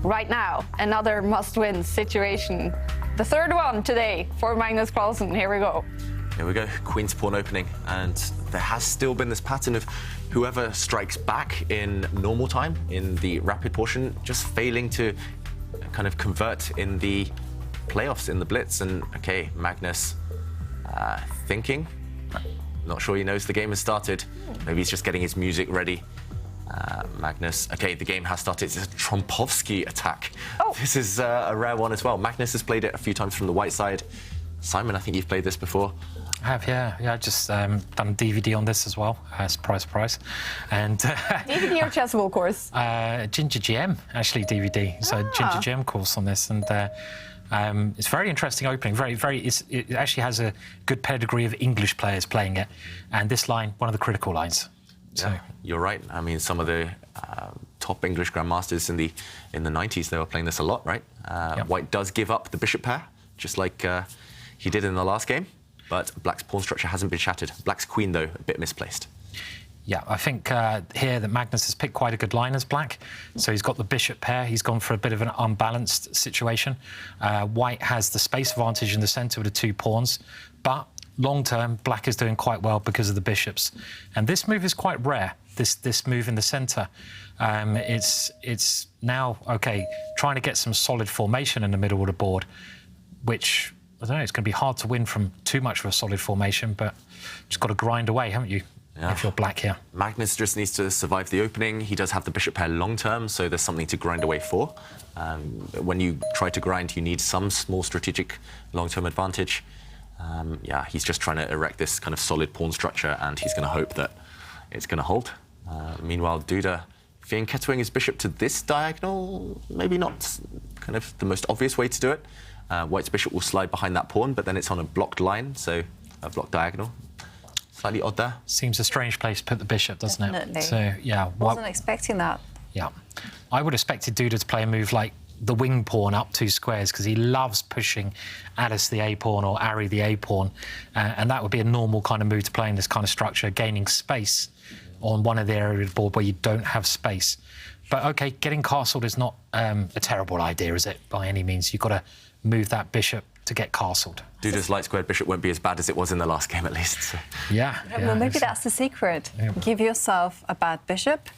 right now. Another must-win situation. The third one today for Magnus Carlsen. Here we go. Here we go, Queen's pawn opening, and there has still been this pattern of whoever strikes back in normal time, in the rapid portion, just failing to kind of convert in the playoffs, in the blitz. And okay, Magnus thinking, not sure he knows the game has started. Maybe he's just getting his music ready. Magnus, okay, the game has started. It's a Trompovsky attack. Oh. This is a rare one as well. Magnus has played it a few times from the white side. Simon, I think you've played this before. I have, yeah. Just done a DVD on this as well. Surprise. And DVD or Chessable course? Ginger GM, actually, DVD. So Ginger GM course on this, and it's very interesting opening. It actually has a good pedigree of English players playing it, and this line, one of the critical lines. So yeah, you're right. I mean, some of the top English grandmasters in the 90s, they were playing this a lot, right? Yep. White does give up the bishop pair, just like he did in the last game. But Black's pawn structure hasn't been shattered. Black's queen, though, a bit misplaced. Yeah, I think here that Magnus has picked quite a good line as Black. So he's got the bishop pair. He's gone for a bit of an unbalanced situation. White has the space advantage in the centre with the 2 pawns. But long-term, Black is doing quite well because of the bishops. And this move is quite rare, this move in the centre. It's now, OK, trying to get some solid formation in the middle of the board, which, I don't know, it's going to be hard to win from too much of a solid formation, but just got to grind away, haven't you, if you're Black here. Magnus just needs to survive the opening. He does have the bishop pair long-term, so there's something to grind away for. When you try to grind, you need some small strategic long-term advantage. Yeah, he's just trying to erect this kind of solid pawn structure, and he's going to hope that it's going to hold. Meanwhile, Duda fianchettoing his bishop to this diagonal, maybe not kind of the most obvious way to do it. White's bishop will slide behind that pawn, but then it's on a blocked line, so a blocked diagonal. Slightly odd there. Seems a strange place to put the bishop, doesn't Definitely. it? So, yeah. Wasn't expecting that. Yeah. I would have expected Duda to play a move like the wing pawn up 2 squares, because he loves pushing Alice the A-pawn or Ari the A-pawn, and that would be a normal kind of move to play in this kind of structure, gaining space on one of the areas of the board where you don't have space. But, OK, getting castled is not a terrible idea, is it, by any means? You've got to move that bishop to get castled. Duda's light squared bishop won't be as bad as it was in the last game, at least. So. Yeah. Well, maybe that's the secret. Yeah. Give yourself a bad bishop,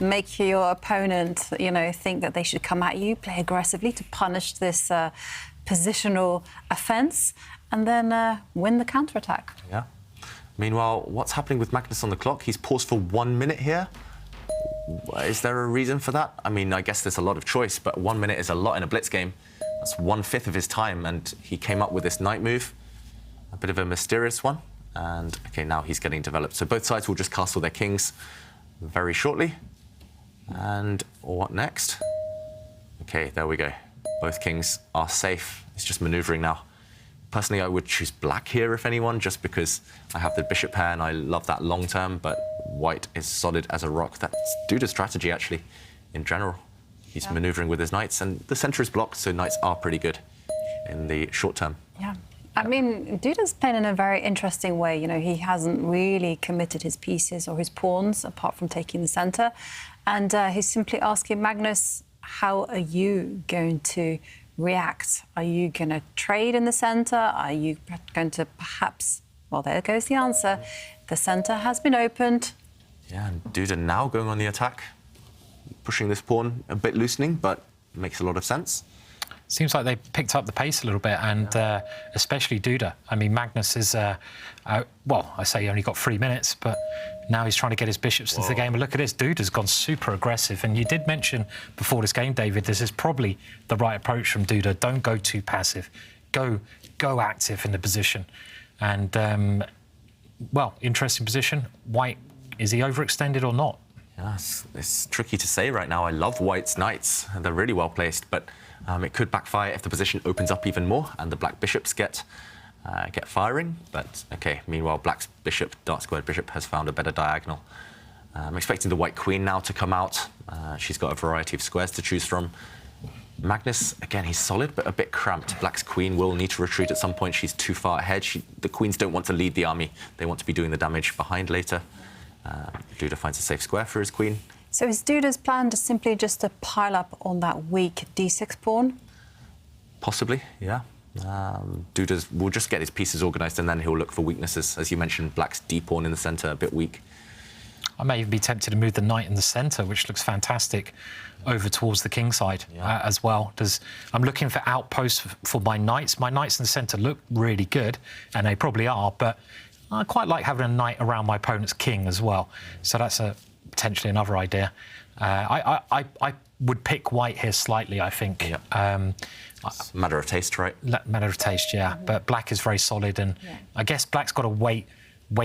make your opponent, you know, think that they should come at you, play aggressively to punish this positional offence, and then win the counterattack. Yeah. Meanwhile, what's happening with Magnus on the clock? He's paused for 1 minute here. Is there a reason for that? I mean, I guess there's a lot of choice, but 1 minute is a lot in a blitz game. That's 1/5 of his time, and he came up with this knight move, a bit of a mysterious one. And OK, now he's getting developed. So both sides will just castle their kings very shortly. And what next? OK, there we go. Both kings are safe. It's just maneuvering now. Personally, I would choose Black here, if anyone, just because I have the bishop pair and I love that long term, but White is solid as a rock. That's Duda's strategy, actually, in general. He's maneuvering with his knights, and the centre is blocked, so knights are pretty good in the short term. Yeah. I mean, Duda's playing in a very interesting way. You know, he hasn't really committed his pieces or his pawns, apart from taking the centre. And he's simply asking Magnus, how are you going to react? Are you going to trade in the centre? Are you going to perhaps... Well, there goes the answer. The centre has been opened. Yeah, and Duda now going on the attack. Pushing this pawn, a bit loosening, but makes a lot of sense. Seems like they picked up the pace a little bit, and especially Duda. I mean, Magnus is, well, I say he only got 3 minutes, but now he's trying to get his bishops into the game. And look at this, Duda's gone super aggressive. And you did mention before this game, David, this is probably the right approach from Duda. Don't go too passive. Go active in the position. And, well, interesting position. White, is he overextended or not? Yeah, it's tricky to say right now. I love White's knights. They're really well placed, but it could backfire if the position opens up even more and the Black bishops get firing. But OK, meanwhile, Black's bishop, dark squared bishop, has found a better diagonal. I'm expecting the White queen now to come out. She's got a variety of squares to choose from. Magnus, again, he's solid, but a bit cramped. Black's queen will need to retreat at some point. She's too far ahead. The queens don't want to lead the army. They want to be doing the damage behind later. Duda finds a safe square for his queen. So is Duda's plan simply just to pile up on that weak d6 pawn? Possibly, yeah. Duda will just get his pieces organised and then he'll look for weaknesses. As you mentioned, black's d-pawn in the centre, a bit weak. I may even be tempted to move the knight in the centre, which looks fantastic, over towards the king side as well. I'm looking for outposts for my knights. My knights in the centre look really good, and they probably are, but I quite like having a knight around my opponent's king as well. So that's potentially another idea. I would pick white here slightly, I think. Yep. It's a matter of taste, right? Matter of taste, yeah. But black is very solid, and I guess black's got to wait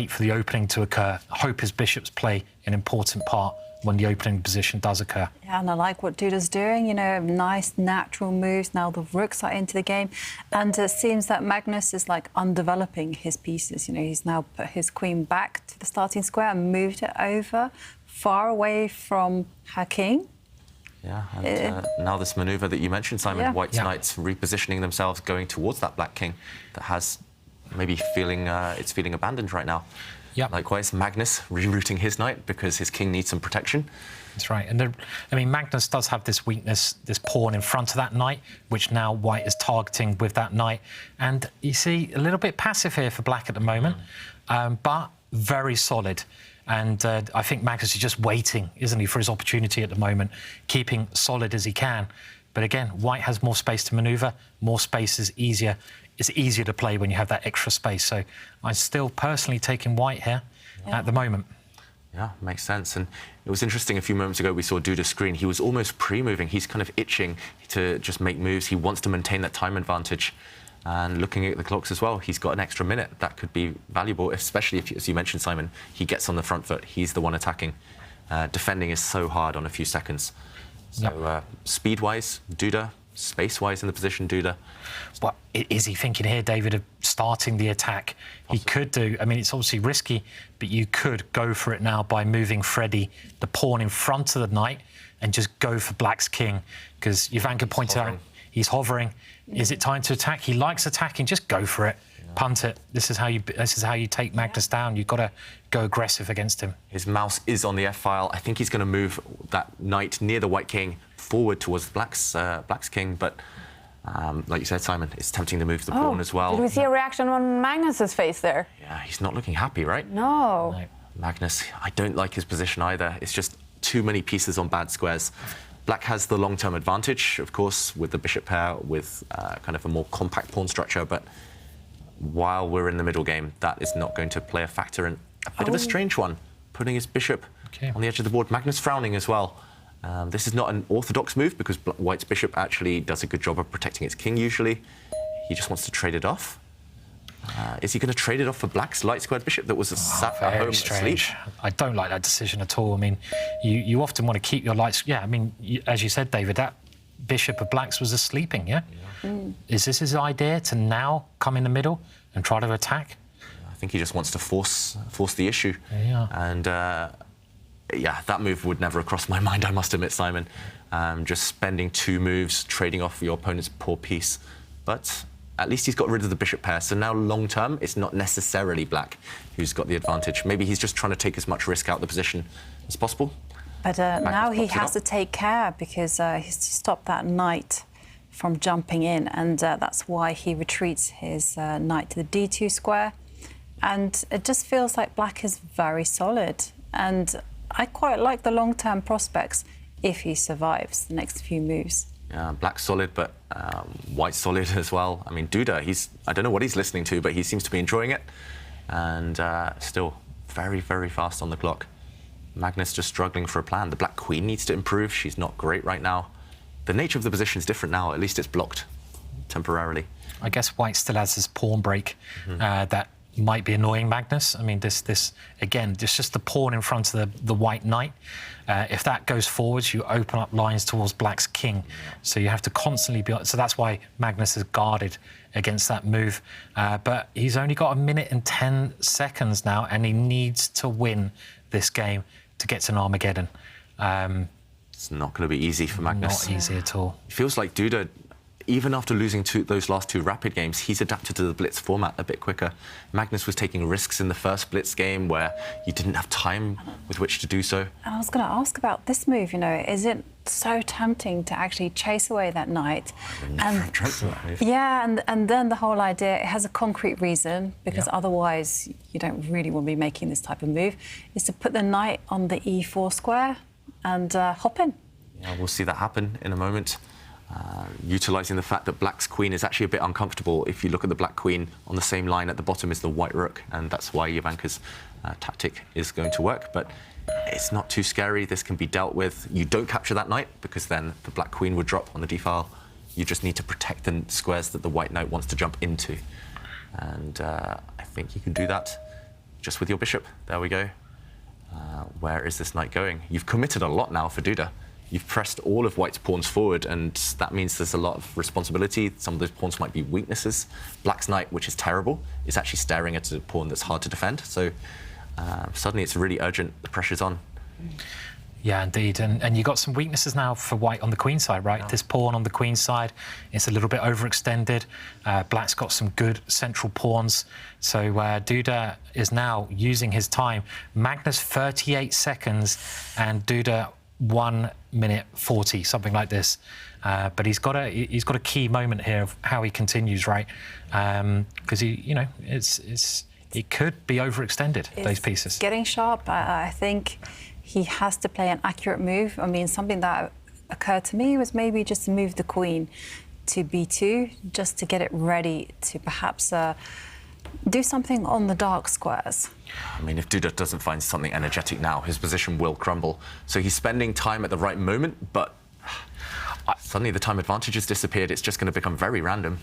for the opening to occur. Hope his bishops play an important part when the opening position does occur. Yeah, and I like what Duda's doing, you know, nice natural moves. Now the rooks are into the game, and it seems that Magnus is like undeveloping his pieces. You know, he's now put his queen back to the starting square and moved it over far away from her king. Yeah, and now this manoeuvre that you mentioned, Simon, white's knights repositioning themselves, going towards that black king that has maybe feeling abandoned right now. Yeah. Likewise, Magnus rerouting his knight because his king needs some protection. That's right. And I mean, Magnus does have this weakness, this pawn in front of that knight, which now white is targeting with that knight. And you see a little bit passive here for black at the moment, but very solid. And I think Magnus is just waiting, isn't he, for his opportunity at the moment, keeping solid as he can. But again, white has more space to manoeuvre, more space is easier. It's easier to play when you have that extra space. So I'm still personally taking white here at the moment. Yeah, makes sense. And it was interesting, a few moments ago we saw Duda's screen. He was almost pre-moving. He's kind of itching to just make moves. He wants to maintain that time advantage. And looking at the clocks as well, he's got an extra minute. That could be valuable, especially if, as you mentioned, Simon, he gets on the front foot. He's the one attacking. Defending is so hard on a few seconds. So speed-wise, Duda. Space-wise in the position, Duda. Well, is he thinking here, David, of starting the attack? Possibly. He could do. I mean, it's obviously risky, but you could go for it now by moving Freddie, the pawn in front of the knight, and just go for black's king. Because Ivanka pointed out he's hovering. Is it time to attack? He likes attacking. Just go for it. Punt it. This is how you take Magnus down. You've got to go aggressive against him. His mouse is on the F-file. I think he's going to move that knight near the white king forward towards black's king, but like you said, Simon, it's tempting to move the pawn as well. Did we see a reaction on Magnus's face there? Yeah, he's not looking happy, right? No. Magnus, I don't like his position either. It's just too many pieces on bad squares. Black has the long-term advantage, of course, with the bishop pair, with kind of a more compact pawn structure, but while we're in the middle game, that is not going to play a factor in a bit of a strange one, putting his bishop on the edge of the board. Magnus frowning as well. This is not an orthodox move because white's bishop actually does a good job of protecting its king usually. He just wants to trade it off. Is he going to trade it off for black's light-squared bishop that was sat at home asleep? I don't like that decision at all. I mean, you often want to keep your lights... Yeah, I mean, as you said, David, that bishop of black's was sleeping, yeah? Is this his idea to now come in the middle and try to attack? I think he just wants to force the issue. And yeah, that move would never have crossed my mind, I must admit, Simon. Just spending 2 moves, trading off your opponent's poor piece. But at least he's got rid of the bishop pair, so now long-term, it's not necessarily black who's got the advantage. Maybe he's just trying to take as much risk out of the position as possible. But now he has to take care because he has to stop that knight from jumping in, and that's why he retreats his knight to the d2 square. And it just feels like black is very solid. And I quite like the long-term prospects if he survives the next few moves. Yeah, black's solid, but white's solid as well. I mean, Duda, I don't know what he's listening to, but he seems to be enjoying it. And still very, very fast on the clock. Magnus just struggling for a plan. The black queen needs to improve. She's not great right now. The nature of the position is different now. At least it's blocked temporarily. I guess white still has this pawn break that might be annoying Magnus. I mean, this again, just the pawn in front of the white knight. If that goes forwards, you open up lines towards black's king. So you have to constantly be... So that's why Magnus is guarded against that move. But he's only got 1 minute and 10 seconds now, and he needs to win this game to get to an Armageddon. It's not going to be easy for Magnus. Not easy at all. It feels like Duda even after losing those last 2 rapid games, he's adapted to the blitz format a bit quicker. Magnus was taking risks in the first blitz game where he didn't have time with which to do so. And I was going to ask about this move, you know, is it so tempting to actually chase away that knight? Yeah, and then the whole idea, it has a concrete reason, because otherwise you don't really want to be making this type of move, is to put the knight on the e4 square and hop in. Yeah, we'll see that happen in a moment. Utilising the fact that black's queen is actually a bit uncomfortable. If you look at the black queen, on the same line at the bottom is the white rook, and that's why Jovanka's tactic is going to work. But it's not too scary. This can be dealt with. You don't capture that knight, because then the black queen would drop on the d-file. You just need to protect the squares that the white knight wants to jump into. And I think you can do that just with your bishop. There we go. Where is this knight going? You've committed a lot now for Duda. You've pressed all of white's pawns forward, and that means there's a lot of responsibility. Some of those pawns might be weaknesses. Black's knight, which is terrible, is actually staring at a pawn that's hard to defend. So suddenly it's really urgent. The pressure's on. Yeah, indeed. And you got some weaknesses now for white on the queen side, right? Yeah. This pawn on the queen side, it's a little bit overextended. Black's got some good central pawns. So Duda is now using his time. Magnus 38 seconds and Duda 1 minute 40, something like this. But he's got a key moment here of how he continues, right? Because it could be overextended, those pieces. Getting sharp. I think he has to play an accurate move. I mean, something that occurred to me was maybe just to move the queen to b2, just to get it ready to perhaps do something on the dark squares. I mean, if Duda doesn't find something energetic now, his position will crumble. So he's spending time at the right moment, but suddenly the time advantage has disappeared. It's just going to become very random.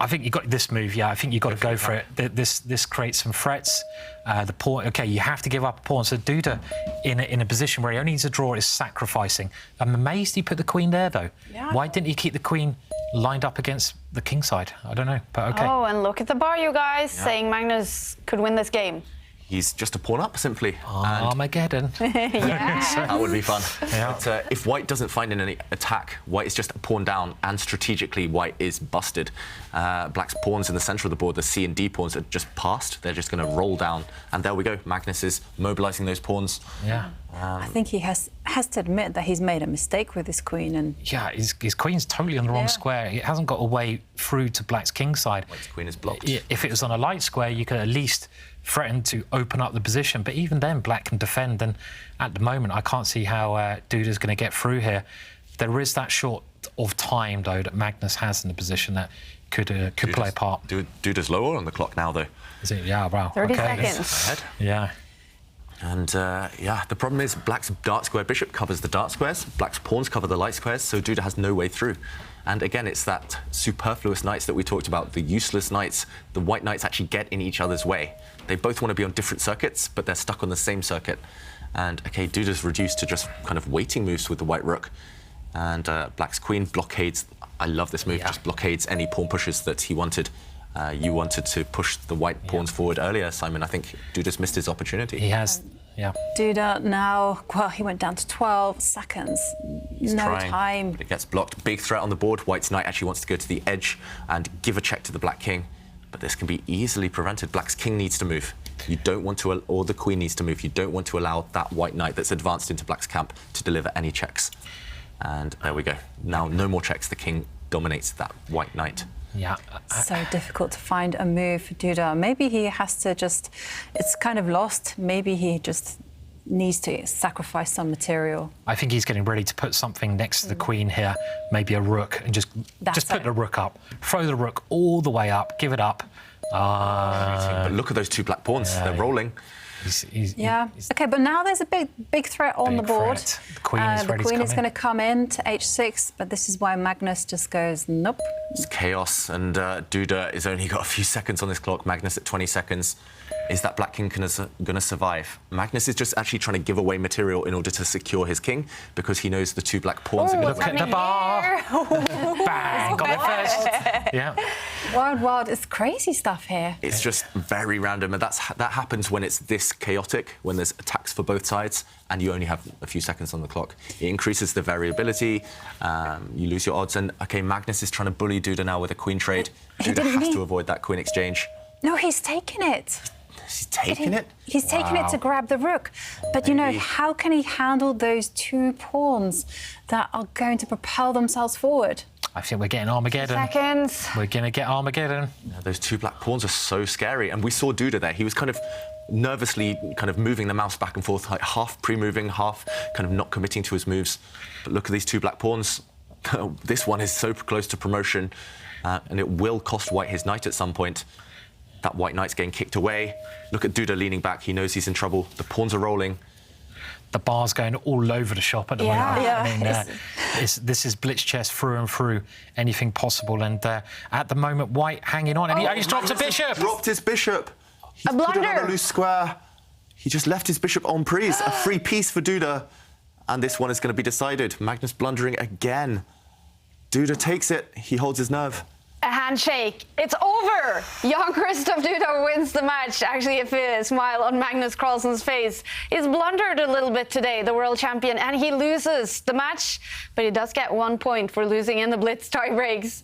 I think you got this move. Yeah, I think you got to go for it. This creates some threats. The pawn. Okay, you have to give up a pawn. So Duda, in a position where he only needs to draw, is sacrificing. I'm amazed he put the queen there, though. Yeah. Why didn't he keep the queen lined up against the king side? I don't know, but okay. Oh, and look at the bar, you guys, saying Magnus could win this game. He's just a pawn up, simply. Armageddon. That would be fun. Yeah. But if white doesn't find any attack, white is just a pawn down, and strategically white is busted. Black's pawns in the centre of the board, the C and D pawns, are just passed. They're just going to roll down. And there we go. Magnus is mobilising those pawns. Yeah. I think he has to admit that he's made a mistake with his queen. And yeah, his queen's totally on the wrong square. It hasn't got a way through to black's king side. White's queen is blocked. If it was on a light square, you could at least threaten to open up the position. But even then, black can defend. And at the moment, I can't see how Duda's going to get through here. There is that short of time, though, that Magnus has in the position that could play a part. Duda's lower on the clock now, though. Is it? Yeah, wow. 30 okay. seconds. Yeah. And yeah, the problem is black's dark square bishop covers the dark squares, black's pawns cover the light squares, so Duda has no way through. And again, it's that superfluous knights that we talked about, the useless knights. The white knights actually get in each other's way. They both want to be on different circuits, but they're stuck on the same circuit. And okay, Duda's reduced to just kind of waiting moves with the white rook. And black's queen blockades. I love this move, just blockades any pawn pushes that he wanted. You wanted to push the white pawns forward earlier, Simon. I think Duda's missed his opportunity. He has, yeah. Duda now, well, he went down to 12 seconds. He's no trying, time. but it gets blocked. Big threat on the board. White's knight actually wants to go to the edge and give a check to the black king. But this can be easily prevented. Black's king needs to move. You don't want to, or the queen needs to move. You don't want to allow that white knight that's advanced into black's camp to deliver any checks. And there we go. Now, no more checks. The king dominates that white knight. Yeah. So difficult to find a move for Duda. Maybe he has to just, it's kind of lost. Maybe he just needs to sacrifice some material. I think he's getting ready to put something next to the queen here, maybe a rook, and just put the rook up. Throw the rook all the way up, give it up. But look at those two black pawns. They're rolling. He's OK, but now there's a big threat on the board. The queen is ready to come in. The queen is going to come in to h6, but this is why Magnus just goes, nope. It's chaos, and Duda has only got a few seconds on this clock. Magnus at 20 seconds. Is that black king going to survive? Magnus is just actually trying to give away material in order to secure his king because he knows the 2 black pawns are going to... Look at the bar. Bang, got it first. Yeah. Wild. It's crazy stuff here. It's just very random, and that happens when it's this chaotic, when there's attacks for both sides, and you only have a few seconds on the clock. It increases the variability, you lose your odds, and, OK, Magnus is trying to bully Duda now with a queen trade. Duda has to avoid that queen exchange. No, he's taken it. He's taking it? He's taken it to grab the rook. But, you know, how can he handle those 2 pawns that are going to propel themselves forward? I think we're getting Armageddon. Seconds. We're going to get Armageddon. Yeah, those 2 black pawns are so scary. And we saw Duda there. He was kind of nervously kind of moving the mouse back and forth, like half pre-moving, half kind of not committing to his moves. But look at these 2 black pawns. This one is so close to promotion, and it will cost White his knight at some point. That White knight's getting kicked away. Look at Duda leaning back. He knows he's in trouble. The pawns are rolling. The bar's going all over the shop at the moment. Yeah. I mean, this is blitz chess through and through, anything possible. And at the moment, White hanging on, and he's dropped a bishop. Dropped his bishop. He's A blunder. put another loose square. He just left his bishop en prise. A free piece for Duda. And this one is going to be decided. Magnus blundering again. Duda takes it. He holds his nerve. A handshake. It's over. Young Christoph Duda wins the match. Actually, a smile on Magnus Carlsen's face. He's blundered a little bit today, the world champion, and he loses the match. But he does get 1 point for losing in the blitz tie breaks.